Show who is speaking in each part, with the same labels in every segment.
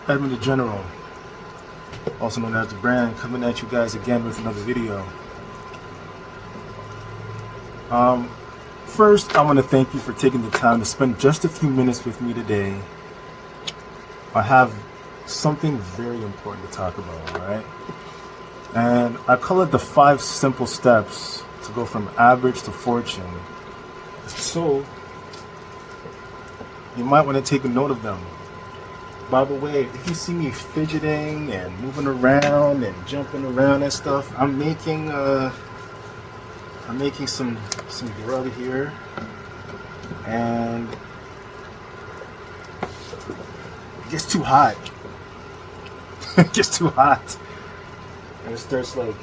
Speaker 1: Edmund the General, also known as the Brand, coming at you guys again with another video. First, I want to thank you for taking the time to spend just a few minutes with me today. I have something very important to talk about, alright? And I call it the 5 simple steps to go from average to fortune. So, you might want to take a note of them. By the way, if you see me fidgeting and moving around and jumping around and stuff, I'm making some grub here, and it gets too hot. It gets too hot, and it starts like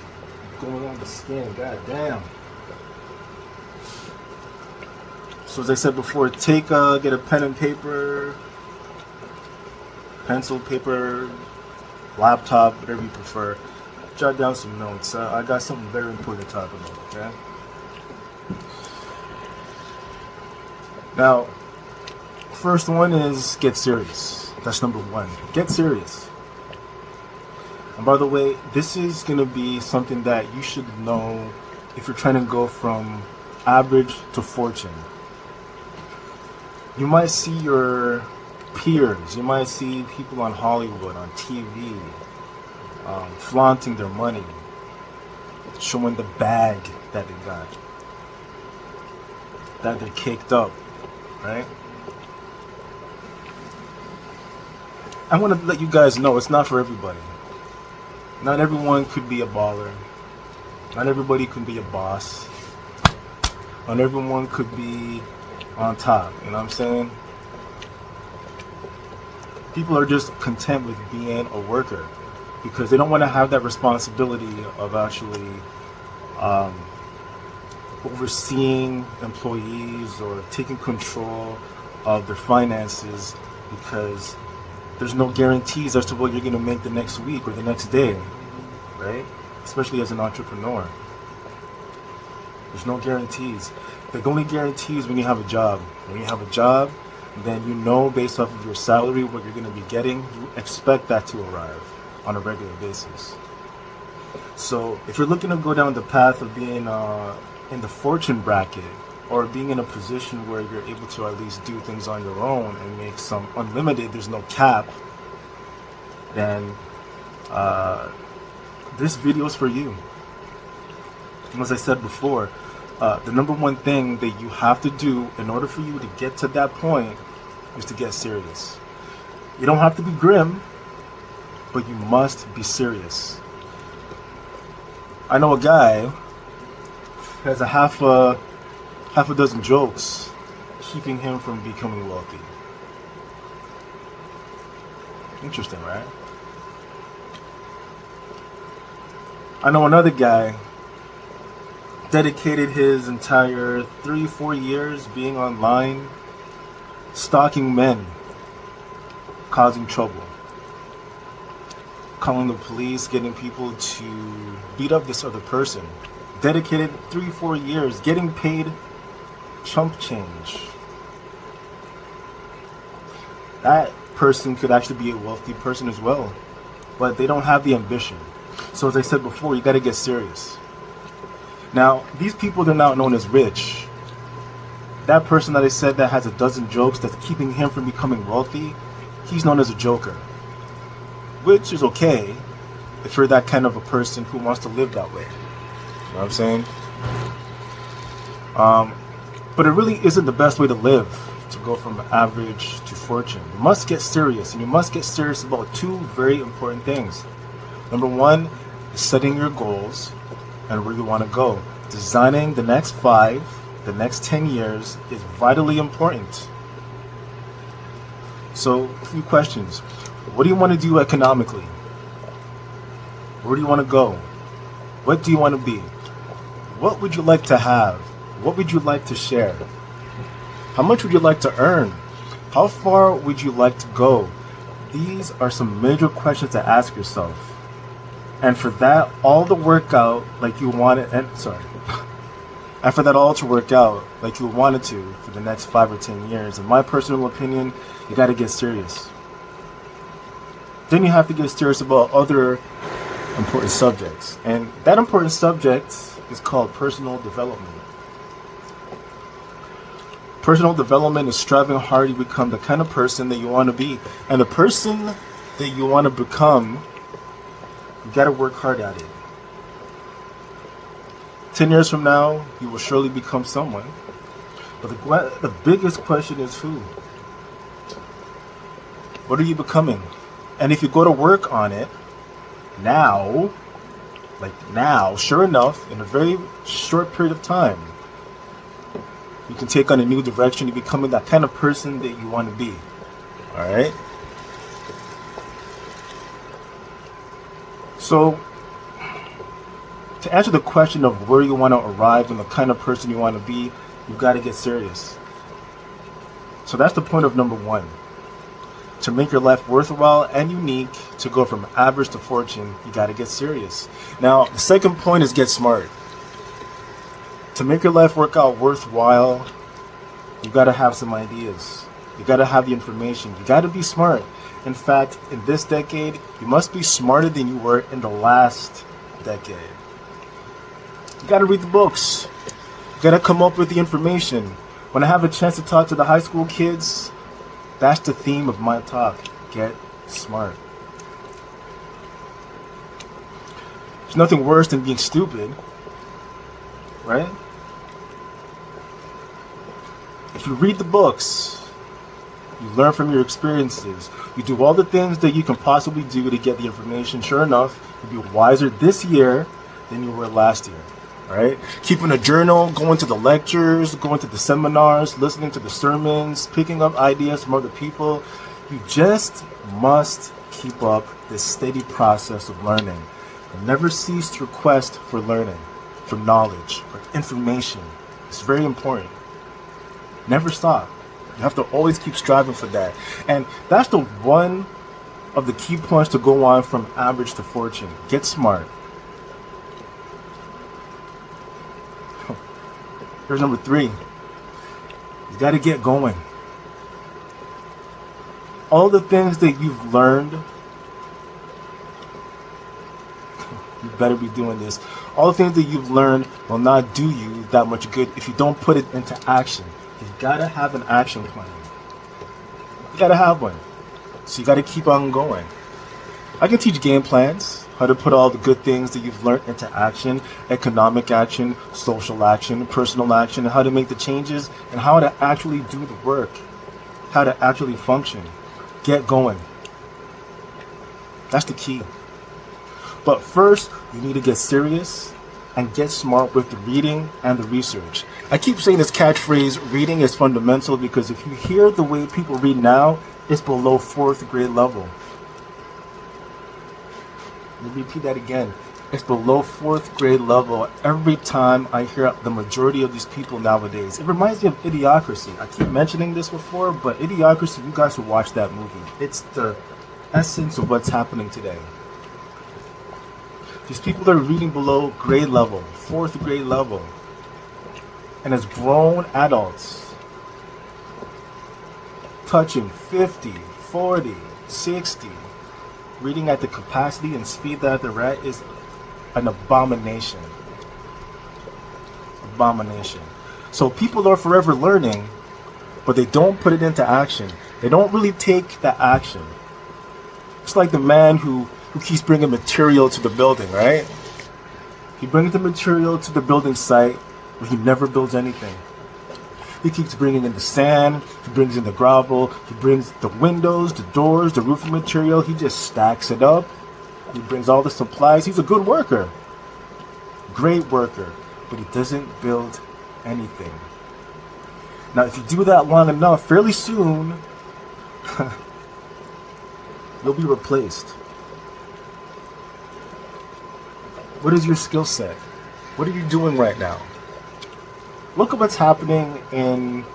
Speaker 1: going on the skin. God damn. So as I said before, get a pen and paper, pencil, paper, laptop, whatever you prefer. Jot down some notes. I got something very important to talk about, okay? Now, first one is get serious. That's number 1. Get serious. And by the way, this is going to be something that you should know if you're trying to go from average to fortune. You might see your peers, you might see people on Hollywood, on TV, flaunting their money, showing the bag that they got, that they're caked up, right? I want to let you guys know it's not for everybody. Not everyone could be a baller. Not everybody could be a boss. Not everyone could be on top, you know what I'm saying? People are just content with being a worker because they don't want to have that responsibility of actually overseeing employees or taking control of their finances, because there's no guarantees as to what you're going to make the next week or the next day, right? Especially as an entrepreneur. There's no guarantees. The only guarantees when you have a job. When you have a job, then you know based off of your salary what you're going to be getting. You expect that to arrive on a regular basis. So if you're looking to go down the path of being in the fortune bracket, or being in a position where you're able to at least do things on your own and make some unlimited, there's no cap, then this video is for you. And as I said before, the number 1 thing that you have to do in order for you to get to that point is to get serious. You don't have to be grim, but you must be serious. I know a guy who has a half a dozen jokes keeping him from becoming wealthy. Interesting, right? I know another guy dedicated his entire 3-4 years being online, stalking men, causing trouble, calling the police, getting people to beat up this other person. Dedicated 3-4 years, getting paid chump change. That person could actually be a wealthy person as well, but they don't have the ambition. So as I said before, you got to get serious. Now, these people, they're not known as rich. That person that I said that has a dozen jokes that's keeping him from becoming wealthy, he's known as a joker. Which is okay if you're that kind of a person who wants to live that way. You know what I'm saying? But it really isn't the best way to live, to go from average to fortune. You must get serious, and you must get serious about 2 very important things. Number 1 is setting your goals and where you want to go. Designing the next 5, the next 10 years is vitally important. So, a few questions. What do you want to do economically? Where do you want to go? What do you want to be? What would you like to have? What would you like to share? How much would you like to earn? How far would you like to go? These are some major questions to ask yourself. And for that all to work out like you want it, and for that all to work out like you wanted to for the next 5 or 10 years, in my personal opinion, you got to get serious. Then you have to get serious about other important subjects. And that important subject is called personal development. Personal development is striving hard to become the kind of person that you want to be. And the person that you want to become, you got to work hard at it. 10 years from now, you will surely become someone. But the biggest question is who? What are you becoming? And if you go to work on it now, sure enough, in a very short period of time, you can take on a new direction. You're becoming that kind of person that you want to be. All right? So, to answer the question of where you want to arrive and the kind of person you want to be, you've got to get serious. So that's the point of number one. To make your life worthwhile and unique, to go from average to fortune, you got to get serious. Now, the second point is get smart. To make your life work out worthwhile, you got to have some ideas. You got to have the information. You got to be smart. In fact, in this decade, you must be smarter than you were in the last decade. You got to read the books. You got to come up with the information. When I have a chance to talk to the high school kids, that's the theme of my talk. Get smart. There's nothing worse than being stupid, right? If you read the books, you learn from your experiences, you do all the things that you can possibly do to get the information, sure enough, you'll be wiser this year than you were last year. Right? Keeping a journal, going to the lectures, going to the seminars, listening to the sermons, picking up ideas from other people. You just must keep up this steady process of learning. And never cease to request for learning, for knowledge, for information. It's very important. Never stop. You have to always keep striving for that. And that's the one of the key points to go on from average to fortune. Get smart. Here's number 3. You got to get going. All the things that you've learned, you better be doing this. All the things that you've learned will not do you that much good if you don't put it into action. You've got to have an action plan. You got to have one. So you got to keep on going. I can teach game plans, how to put all the good things that you've learned into action, economic action, social action, personal action, and how to make the changes, and how to actually do the work, how to actually function. Get going. That's the key. But first, you need to get serious and get smart with the reading and the research. I keep saying this catchphrase, reading is fundamental, because if you hear the way people read now, it's below 4th grade level. Let me repeat that again. It's below 4th grade level every time I hear the majority of these people nowadays. It reminds me of Idiocracy. I keep mentioning this before, but Idiocracy, you guys should watch that movie. It's the essence of what's happening today. These people that are reading below grade level, 4th grade level, and as grown adults, touching 50, 40, 60, reading at the capacity and speed that they're at is an abomination. Abomination. So people are forever learning, but they don't put it into action. They don't really take the action. It's like the man who keeps bringing material to the building, right? He brings the material to the building site, but he never builds anything. He keeps bringing in the sand, he brings in the gravel, he brings the windows, the doors, the roofing material. He just stacks it up. He brings all the supplies. He's a good worker. Great worker. But he doesn't build anything. Now, if you do that long enough, fairly soon, you'll be replaced. What is your skill set? What are you doing right now? Look at what's happening in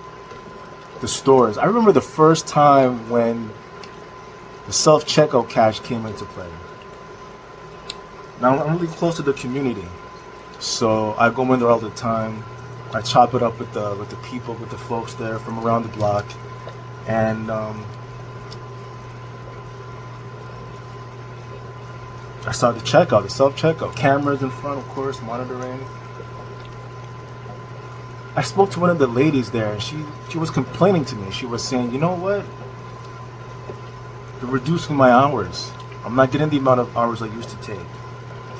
Speaker 1: the stores. I remember the first time when the self-checkout cash came into play. Now, I'm really close to the community, so I go in there all the time. I chop it up with the people, with the folks there from around the block, and I saw the checkout, the self-checkout, cameras in front, of course, monitoring. I spoke to one of the ladies there, and she was complaining to me. She was saying, you know what? They're reducing my hours. I'm not getting the amount of hours I used to take.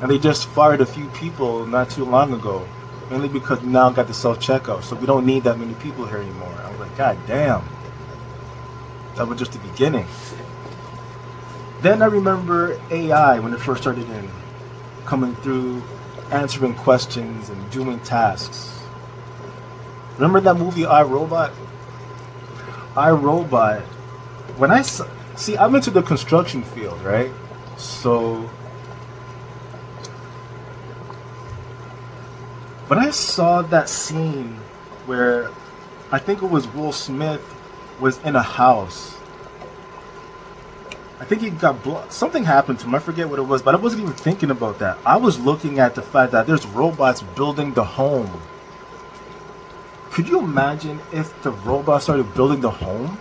Speaker 1: And they just fired a few people not too long ago, mainly because we now got the self-checkout, so we don't need that many people here anymore. I was like, God damn. That was just the beginning. Then I remember AI when it first started in, coming through, answering questions and doing tasks. Remember that movie iRobot? iRobot, when I see, I'm into the construction field, right? So when I saw that scene where I think it was Will Smith was in a house, I think he got blocked. Something happened to him. I forget what it was, but I wasn't even thinking about that. I was looking at the fact that there's robots building the home. Could you imagine if the robots started building the home?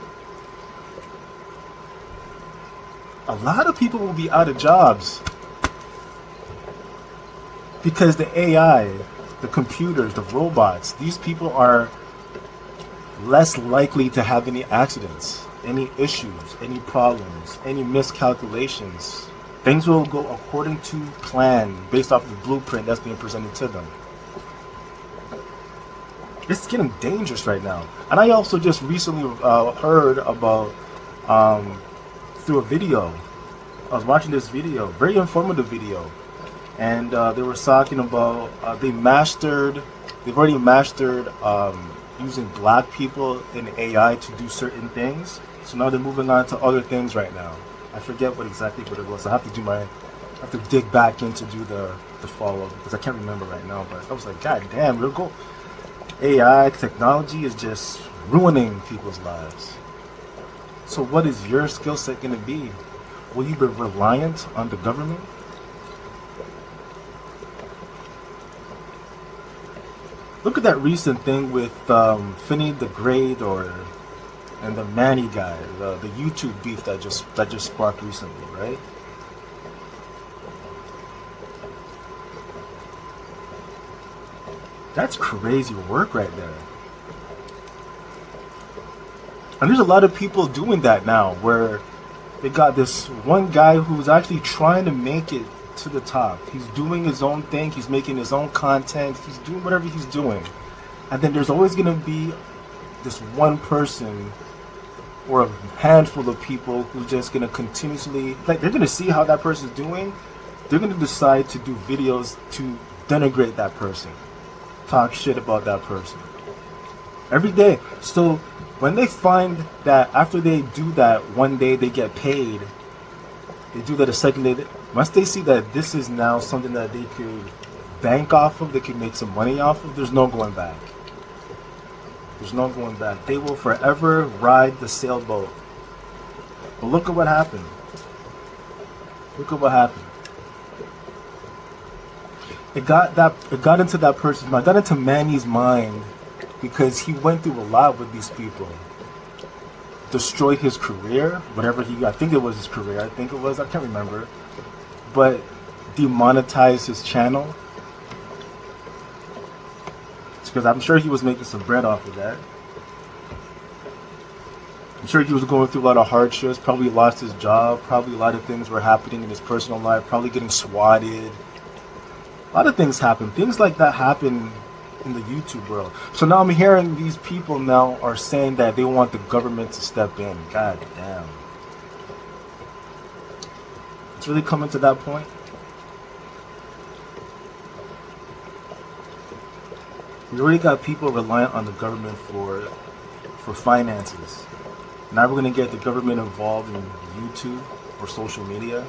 Speaker 1: A lot of people will be out of jobs because the AI, the computers, the robots, these people are less likely to have any accidents, any issues, any problems, any miscalculations. Things will go according to plan based off the blueprint that's being presented to them. It's getting dangerous right now. And I also just recently heard about, through a video, I was watching this video, very informative video, and they were talking about they've already mastered using black people in AI to do certain things. So now they're moving on to other things right now. I forget exactly what it was. I have to dig back in to do the follow because I can't remember right now. But I was like, God damn, AI technology is just ruining people's lives. So what is your skill set going to be? Will you be reliant on the government? Look at that recent thing with Finny the Great and the Manny guy, the YouTube beef that just sparked recently, right? That's crazy work right there. And there's a lot of people doing that now, where they got this one guy who's actually trying to make it to the top. He's doing his own thing, he's making his own content, he's doing whatever he's doing. And then there's always going to be this one person or a handful of people who's just going to continuously, like, they're going to see how that person's doing, they're going to decide to do videos to denigrate that person, talk shit about that person every day. So when they find that after they do that one day they get paid, they do that a second day, once they see that this is now something that they could bank off of, they could make some money off of, there's no going back. There's no going back. They will forever ride the sailboat. But look at what happened. Look at what happened. It got into that person's mind, got into Manny's mind, because he went through a lot with these people. Destroyed his career, I think it was his career, I can't remember. But demonetized his channel. Because I'm sure he was making some bread off of that. I'm sure he was going through a lot of hardships, probably lost his job, probably a lot of things were happening in his personal life, probably getting swatted. A lot of things happen. Things like that happen in the YouTube world. So now I'm hearing these people now are saying that they want the government to step in. God damn. It's really coming to that point. We already got people reliant on the government for finances. Now we're going to get the government involved in YouTube or social media.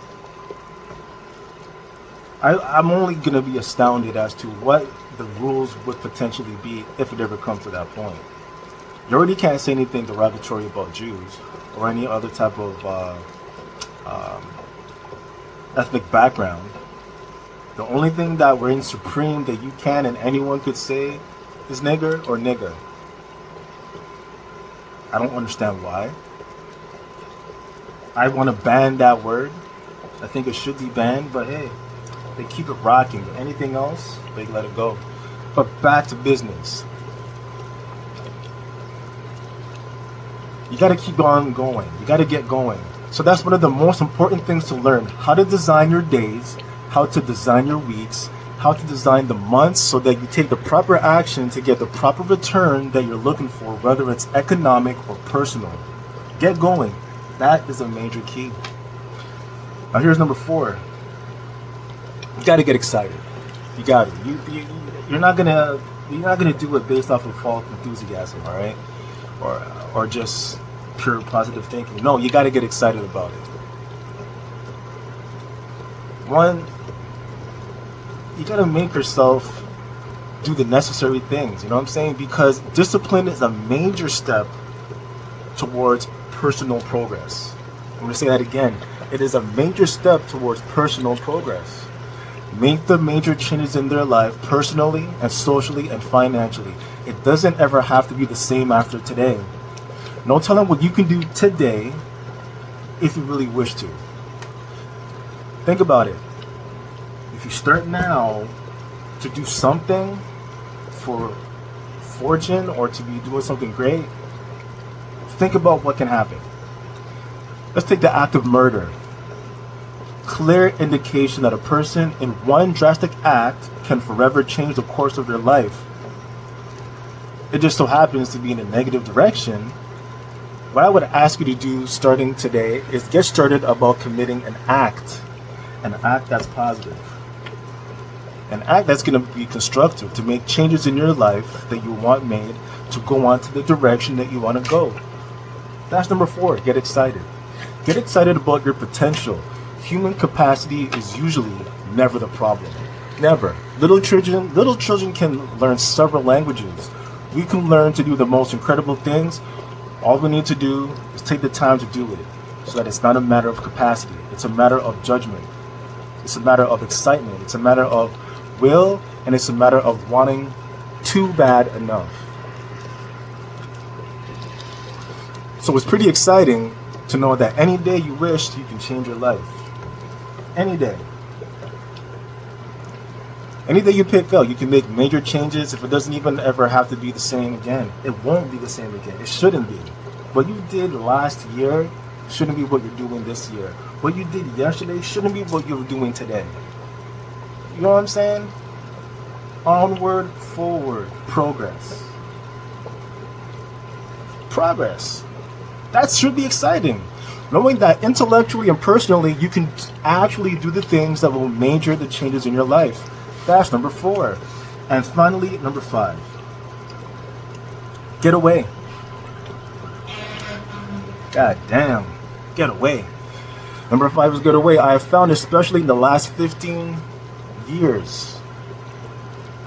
Speaker 1: I'm only going to be astounded as to what the rules would potentially be if it ever comes to that point. You already can't say anything derogatory about Jews or any other type of ethnic background. The only thing that reigns supreme that you can and anyone could say is nigger or nigga. I don't understand why. I want to ban that word. I think it should be banned, but hey, they keep it rocking. Anything else, they let it go. But back to business. You got to keep on going. You got to get going. So that's one of the most important things to learn. How to design your days, how to design your weeks, how to design the months so that you take the proper action to get the proper return that you're looking for, whether it's economic or personal. Get going. That is a major key. Now here's number 4. You got to get excited. You got it. You're not gonna do it based off of false enthusiasm, all right? Or just pure positive thinking. No, you got to get excited about it. One, you got to make yourself do the necessary things, you know what I'm saying? Because discipline is a major step towards personal progress. I'm going to say that again. It is a major step towards personal progress. Make the major changes in their life personally and socially and financially. It doesn't ever have to be the same after today. No telling what you can do today if you really wish to. Think about it. If you start now to do something for fortune or to be doing something great, think about what can happen. Let's take the act of murder. Clear indication that a person in one drastic act can forever change the course of their life. It just so happens to be in a negative direction. What I would ask you to do starting today is get started about committing an act that's positive, an act that's going to be constructive, to make changes in your life that you want made, to go on to the direction that you want to go. That's number 4. Get excited. Get excited about your potential. Human capacity is usually never the problem. Never. Little children can learn several languages. We can learn to do the most incredible things. All we need to do is take the time to do it, so that it's not a matter of capacity. It's a matter of judgment. It's a matter of excitement. It's a matter of will, and it's a matter of wanting too bad enough. So it's pretty exciting to know that any day you wish, you can change your life. Any day. Any day you pick up, you can make major changes. If it doesn't even ever have to be the same again, it won't be the same again. It shouldn't be. What you did last year shouldn't be what you're doing this year. What you did yesterday shouldn't be what you're doing today. You know what I'm saying? Onward, forward, progress. Progress. That should be exciting. Knowing that intellectually and personally, you can actually do the things that will major the changes in your life. That's number 4. And finally, number 5. Get away. God damn. Get away. Number 5 is get away. I have found, especially in the last 15 years,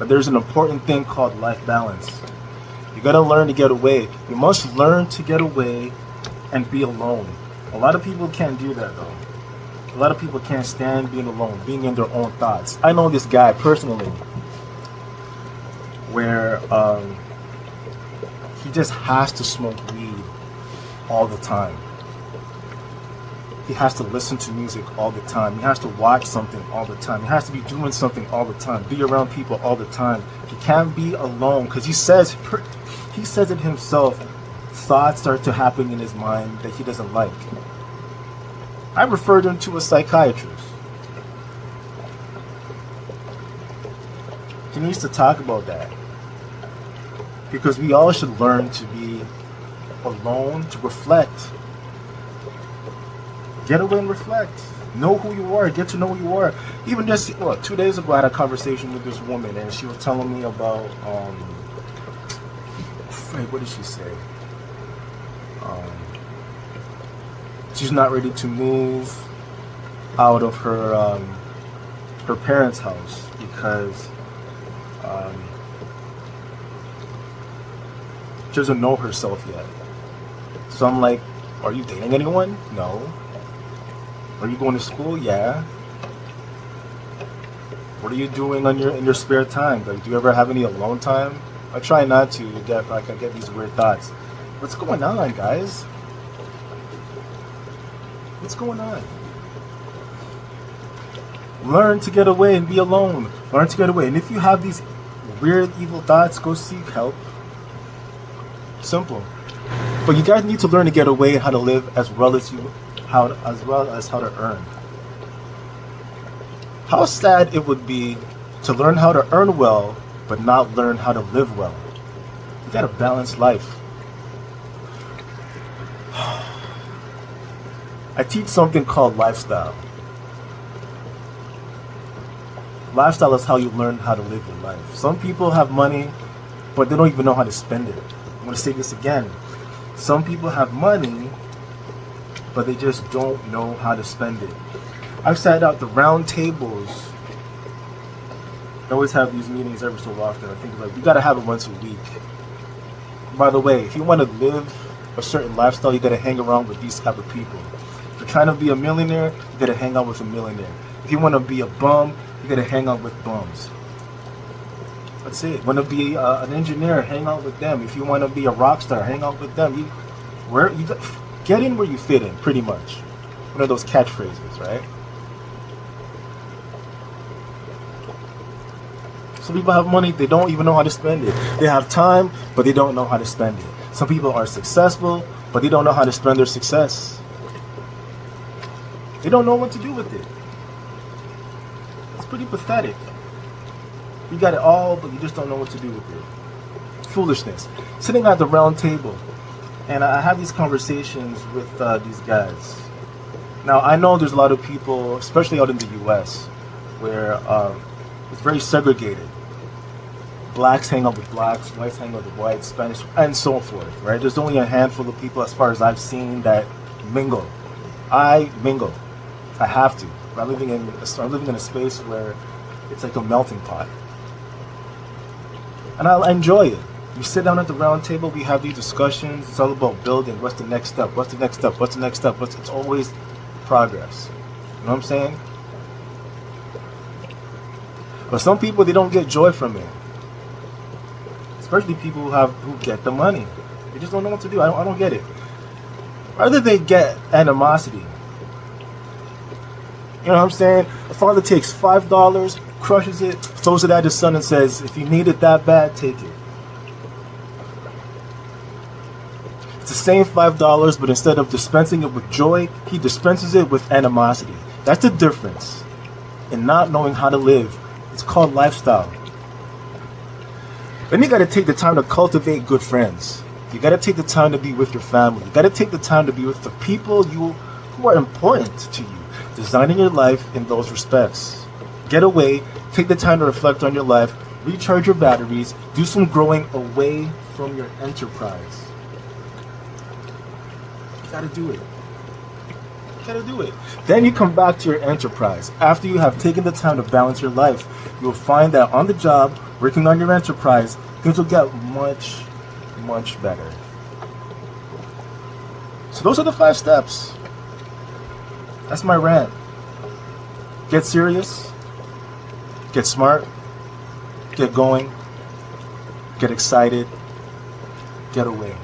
Speaker 1: that there's an important thing called life balance. You gotta learn to get away. You must learn to get away and be alone. A lot of people can't do that though. A lot of people can't stand being alone, being in their own thoughts. I know this guy personally, where he just has to smoke weed all the time. He has to listen to music all the time. He has to watch something all the time. He has to be doing something all the time. Be around people all the time. He can't be alone because he says it himself. Thoughts start to happen in his mind that he doesn't like. I referred him to a psychiatrist. He needs to talk about that. Because we all should learn to be alone, to reflect. Get away and reflect. Know who you are. Get to know who you are. Even just, 2 days ago I had a conversation with this woman and she was telling me about, what did she say? She's not ready to move out of her her parents' house because she doesn't know herself yet. So I'm like, are you dating anyone? No. Are you going to school? Yeah. What are you doing in your spare time? Like, do you ever have any alone time? I try not to get, I get these weird thoughts. What's going on, guys? What's going on? Learn to get away and be alone. Learn to get away. And if you have these weird, evil thoughts, go seek help. Simple. But you guys need to learn to get away and how to live as well as how to earn. How sad it would be to learn how to earn well, but not learn how to live well. You got a balanced life. I teach something called lifestyle. Lifestyle is how you learn how to live your life. Some people have money, but they don't even know how to spend it. I'm going to say this again. Some people have money, but they just don't know how to spend it. I've sat out the round tables. I always have these meetings every so often. I think like you got to have it once a week. By the way, if you want to live a certain lifestyle, you got to hang around with these type of people. If you're trying to be a millionaire, you got to hang out with a millionaire. If you want to be a bum, you got to hang out with bums. That's it. Want to be an engineer, hang out with them. If you want to be a rock star, hang out with them. Get in where you fit in, pretty much. One of those catchphrases, right? Some people have money, they don't even know how to spend it. They have time, but they don't know how to spend it. Some people are successful, but they don't know how to spend their success. They don't know what to do with it. It's pretty pathetic. You got it all, but you just don't know what to do with it. Foolishness. Sitting at the round table, and I have these conversations with these guys. Now, I know there's a lot of people, especially out in the U.S., where it's very segregated. Blacks hang out with blacks, whites hang out with whites, Spanish, and so forth, right? There's only a handful of people, as far as I've seen, that mingle. I mingle. I have to. I'm living in a space where it's like a melting pot. And I enjoy it. We sit down at the round table, we have these discussions. It's all about building. What's the next step? What's the next step? What's the next step? It's always progress. You know what I'm saying? But some people, they don't get joy from it. Especially people who get the money. They just don't know what to do. I don't get it. Rather they get animosity. You know what I'm saying? A father takes $5, crushes it, throws it at his son and says, if you need it that bad, take it. It's the same $5, but instead of dispensing it with joy, he dispenses it with animosity. That's the difference in not knowing how to live. It's called lifestyle. Then you got to take the time to cultivate good friends. You got to take the time to be with your family. You got to take the time to be with the people who are important to you. Designing your life in those respects. Get away, take the time to reflect on your life, recharge your batteries, do some growing away from your enterprise. You got to do it. You got to do it. Then you come back to your enterprise. After you have taken the time to balance your life, you'll find that on the job, working on your enterprise, things will get much, much better. So those are the 5 steps. That's my rant. Get serious. Get smart. Get going. Get excited. Get away.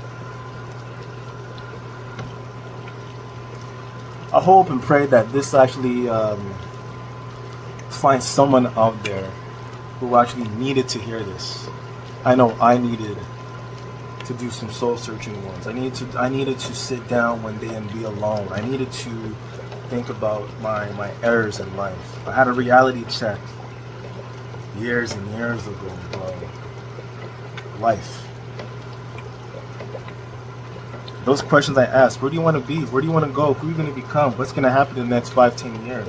Speaker 1: I hope and pray that this actually finds someone out there who actually needed to hear this. I know I needed to do some soul searching ones. I needed to sit down one day and be alone. I needed to think about my errors in life. I had a reality check years and years ago about life. Those questions I asked, where do you want to be? Where do you want to go? Who are you going to become? What's going to happen in the next 5-10 years?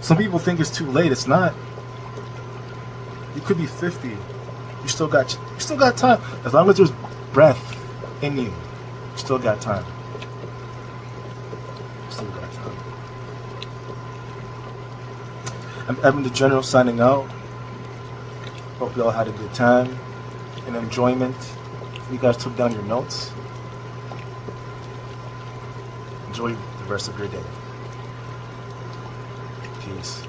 Speaker 1: Some people think it's too late. It's not. You could be 50. You still got time. As long as there's breath in you, you still got time. Still got time. I'm Edmund the General signing out. Hope you all had a good time and enjoyment. You guys took down your notes. Enjoy the rest of your day. Peace.